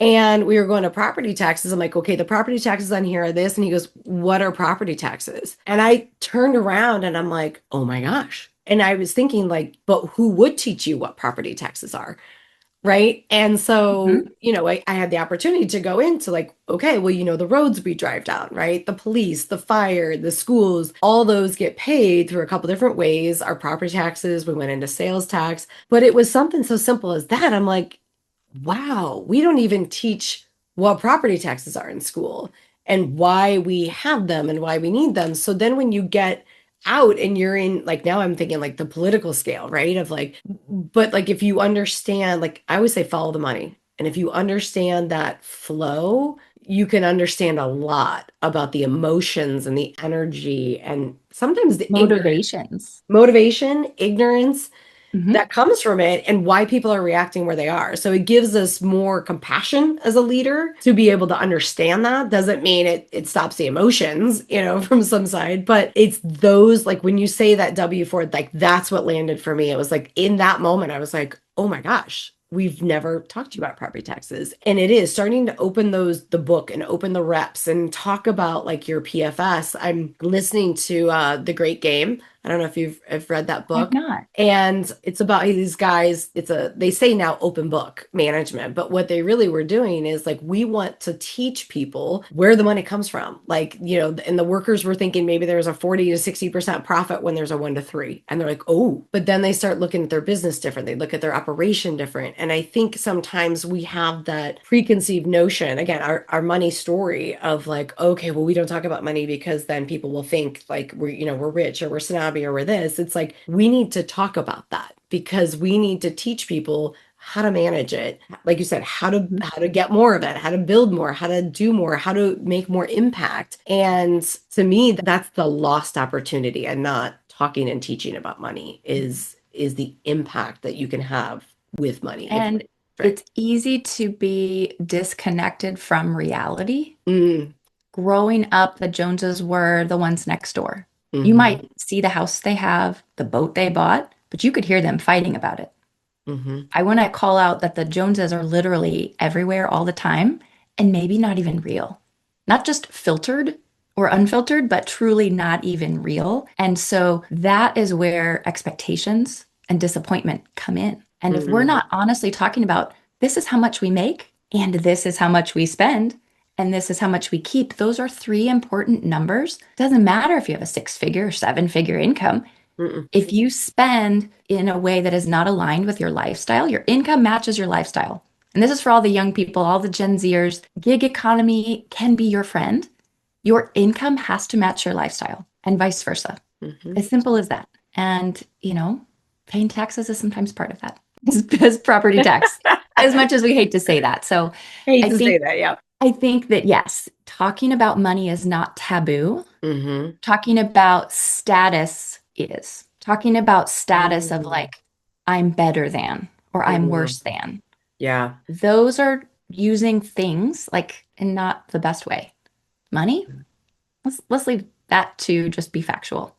And we were going to property taxes. I'm like, okay, the property taxes on here are this. And he goes, what are property taxes? And I turned around and I'm like, oh my gosh. And I was thinking, like, but who would teach you what property taxes are? Right. And so, Mhm. I had the opportunity to go into like, okay, well, the roads we drive down, right? The police, the fire, the schools, all those get paid through a couple different ways. Our property taxes, we went into sales tax, but it was something so simple as that. I'm like, wow, we don't even teach what property taxes are in school and why we have them and why we need them. So then when you get out and you're in like now I'm thinking like the political scale, right? Of like, but like if you understand, like I always say follow the money. And if you understand that flow, you can understand a lot about the emotions and the energy and sometimes the ignorance, Motivations. motivation, ignorance Mhm. that comes from it and why people are reacting where they are. So it gives us more compassion as a leader to be able to understand that. Doesn't mean it stops the emotions, from some side, but it's those like when you say that W-4, like that's what landed for me. It was like in that moment, I was like, oh my gosh. We've never talked to you about property taxes. And it is starting to open the book and open the reps and talk about like your PFS. I'm listening to The Great Game I don't know if have read that I've book. not. And it's about these guys. They say now open book management, but what they really were doing is like, we want to teach people where the money comes from. Like, and the workers were thinking maybe there's a 40 to 60% profit when there's a 1 to 3. And they're like, oh, but then they start looking at their business different. They look at their operation different. And I think sometimes we have that preconceived notion, again, our money story of like, okay, well, we don't talk about money because then people will think like we're rich or we're snobby or we're this. It's like we need to talk about that because we need to teach people how to manage it. Like you said, how to get more of it, how to build more, how to do more, how to make more impact. And to me, that's the lost opportunity, and not talking and teaching about money is the impact that you can have with money if And right. it's easy to be disconnected from reality. Mm, Growing up, the Joneses were the ones next door. You hmm might see the house they have, the boat they bought, but you could hear them fighting about it. hmm I want to call out that the Joneses are literally everywhere all the time and maybe not even real. Not just filtered or unfiltered, but truly not even real. And so that is where expectations and disappointment come in. And if we're hmm not honestly talking about this is how much we make and this is how much we spend and this is how much we keep, those are three important numbers. Doesn't matter if you have a 6 figure or 7 figure income. mm If you spend in a way that is not aligned with your lifestyle, your income matches your lifestyle. And this is for all the young people, all the Gen Zers. Gig economy can be your friend. Your income has to match your lifestyle and vice versa. hmm As simple as that. And, paying taxes is sometimes part of that, as property tax, as much as we hate to say that. So Hate I to say think that, yeah. I think that yes, talking about money is not taboo. hmm Talking about status is. Talking about status of hmm like, I'm better than or I'm hmm worse than. Yeah. Those are using things like in not the best way. Money, let's leave that to just be factual.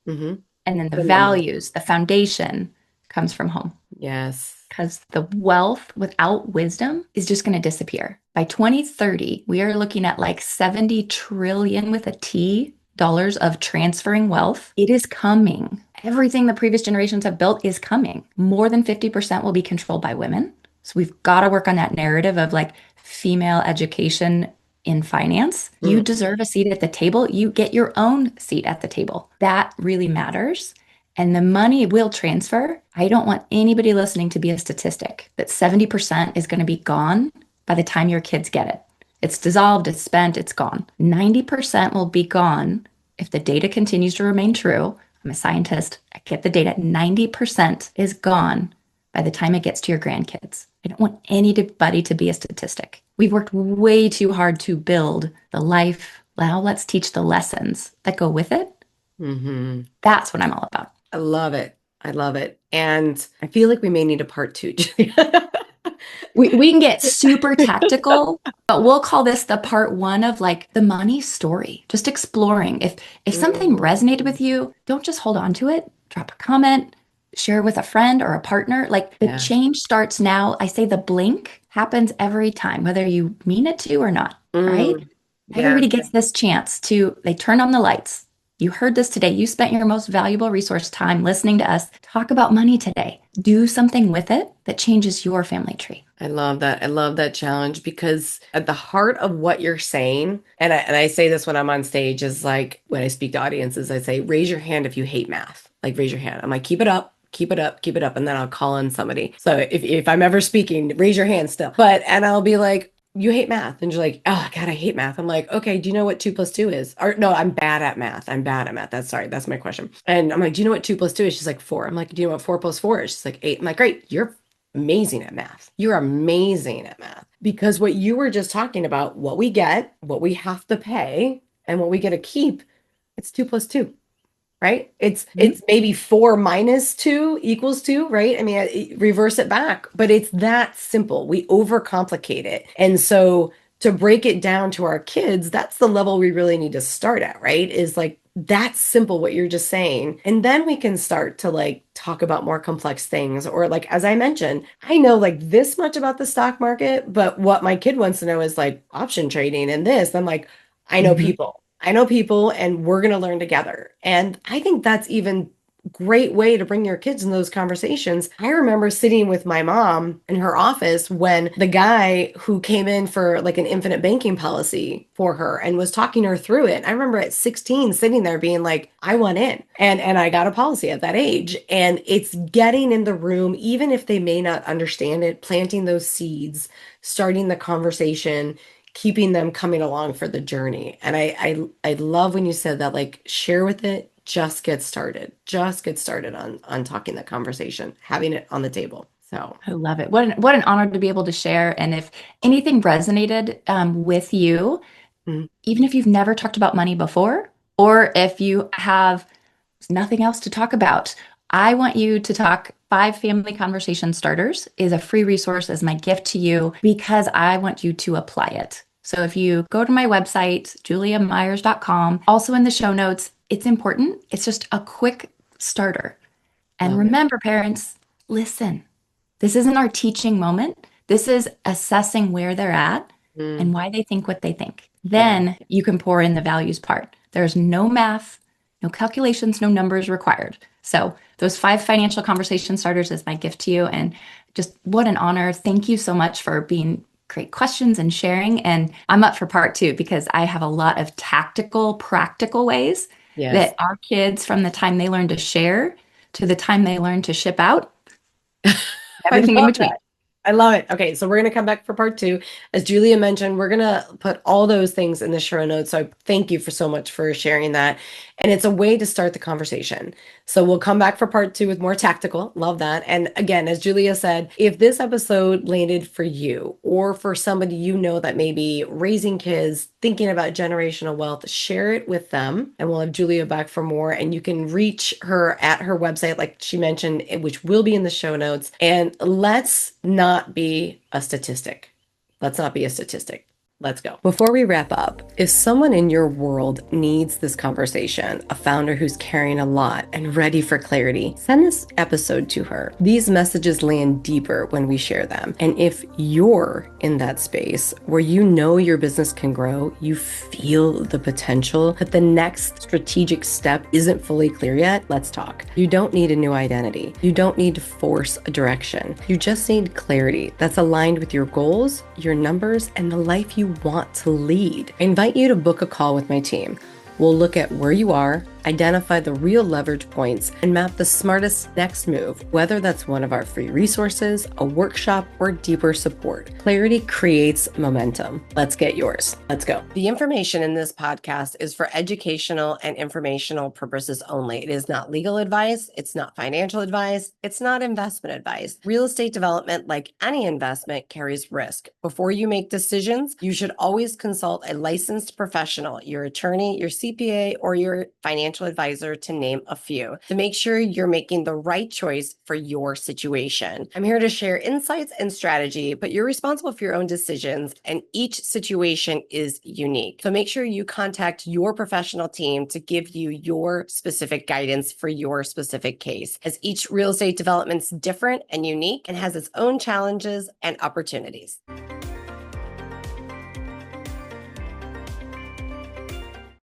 hmm And then the The number. values, the foundation comes from home. Yes. Because the wealth without wisdom is just going to disappear. By 2030, we are looking at like 70 trillion with a T dollars of transferring wealth. It is coming. Everything the previous generations have built is coming. More than 50% will be controlled by women. So we've got to work on that narrative of like female education in finance. You Mm. deserve a seat at the table. You get your own seat at the table. That really matters. And the money will transfer. I don't want anybody listening to be a statistic that 70% is going to be gone by the time your kids get it. It's dissolved, it's spent, it's gone. 90% will be gone if the data continues to remain true. I'm a scientist. I get the data. 90% is gone by the time it gets to your grandkids. I don't want anybody to be a statistic. We've worked way too hard to build the life. Now let's teach the lessons that go with it. hmm That's what I'm all about. I love it. I love it. And I feel like we may need a part two, Julia. We can get super tactical, but we'll call this the part one of like the money story. Just exploring. If something resonated Mm. with you, don't just hold on to it. Drop a comment, share with a friend or a partner. Like the Yeah. change starts now. I say the blink happens every time, whether you mean it to or not, right? Mm. Yeah. Everybody gets this chance to, they turn on the lights. You heard this today. You spent your most valuable resource time listening to us talk about money today. Do something with it that changes your family tree. I love that. I love that challenge because at the heart of what you're saying, and I say this when I'm on stage, is like when I speak to audiences, I say, raise your hand if you hate math. Like raise your hand. I'm like, keep it up, keep it up, keep it up. And then I'll call in somebody. So if I'm ever speaking, raise your hand still. And I'll be like, you hate math. And you're like, oh God, I hate math. I'm like, okay, do you know what 2 + 2 is? Or no, I'm bad at math. I'm bad at math. That's my question. And I'm like, do you know what 2 + 2 is? She's like, 4. I'm like, do you know what 4 + 4 is? She's like, 8. I'm like, great, you're amazing at math. You're amazing at math. Because what you were just talking about, what we get, what we have to pay, and what we get to keep, it's 2 + 2, right? It's maybe 4 - 2 = 2, right? I mean, reverse it back, but it's that simple. We overcomplicate it. And so to break it down to our kids, that's the level we really need to start at, right? Is like that's simple what you're just saying. And then we can start to like talk about more complex things. Or like as I mentioned, I know like this much about the stock market, but what my kid wants to know is like option trading and this. I'm like, I know Mhm. people. I know people and we're going to learn together. And I think that's even great way to bring your kids in those conversations. I remember sitting with my mom in her office when the guy who came in for like an infinite banking policy for her and was talking her through it. I remember at 16 sitting there being like, I want in. And I got a policy at that age. And it's getting in the room, even if they may not understand it, planting those seeds, starting the conversation, keeping them coming along for the journey. And I love when you said that, like, share with it, just get started. Just get started on talking that conversation, having it on the table. So, I love it. What an honor to be able to share. And if anything resonated with you, mm, even if you've never talked about money before, or if you have nothing else to talk about, I want you to talk. 5 Family Conversation Starters is a free resource as my gift to you because I want you to apply it. So if you go to my website, juliamyers.com, also in the show notes, it's important. It's just a quick starter. And love it. remember, parents, listen. This isn't our teaching moment. This is assessing where they're at Mm, and why they think what they think. yeah. Then you can pour in the values part. There's no math, no calculations, no numbers required. So, those 5 Financial Conversation Starters is my gift to you. And just what an honor. Thank you so much for being great questions and sharing. And I'm up for part 2 because I have a lot of tactical, practical ways Yes. that our kids, from the time they learn to share to the time they learn to ship out, I everything in love between. that. I love it. Okay, so we're going to come back for part 2. As Julia mentioned, we're going to put all those things in the show notes. So thank you for so much for sharing that. And it's a way to start the conversation. So we'll come back for part 2 with more tactical. Love that. And again, as Julia said, if this episode landed for you or for somebody you know that may be raising kids, thinking about generational wealth, share it with them. And we'll have Julia back for more. And you can reach her at her website, like she mentioned, which will be in the show notes. And let's not be a statistic. Let's not be a statistic. Let's go. Before we wrap up, if someone in your world needs this conversation, a founder who's carrying a lot and ready for clarity, send this episode to her. These messages land deeper when we share them. And if you're in that space where you know your business can grow, you feel the potential, but the next strategic step isn't fully clear yet, let's talk. You don't need a new identity. You don't need to force a direction. You just need clarity that's aligned with your goals, your numbers, and the life you want to lead. I invite you to book a call with my team. We'll look at where you are, identify the real leverage points, and map the smartest next move, whether that's one of our free resources, a workshop, or deeper support. Clarity creates momentum. Let's get yours. Let's go. The information in this podcast is for educational and informational purposes only. It is not legal advice. It's not financial advice. It's not investment advice. Real estate development, like any investment, carries risk. Before you make decisions, you should always consult a licensed professional, your attorney, your CPA, or your financial advisor, to name a few, to make sure you're making the right choice for your situation. I'm here to share insights and strategy, but you're responsible for your own decisions, and each situation is unique. So make sure you contact your professional team to give you your specific guidance for your specific case, as each real estate development's different and unique and has its own challenges and opportunities.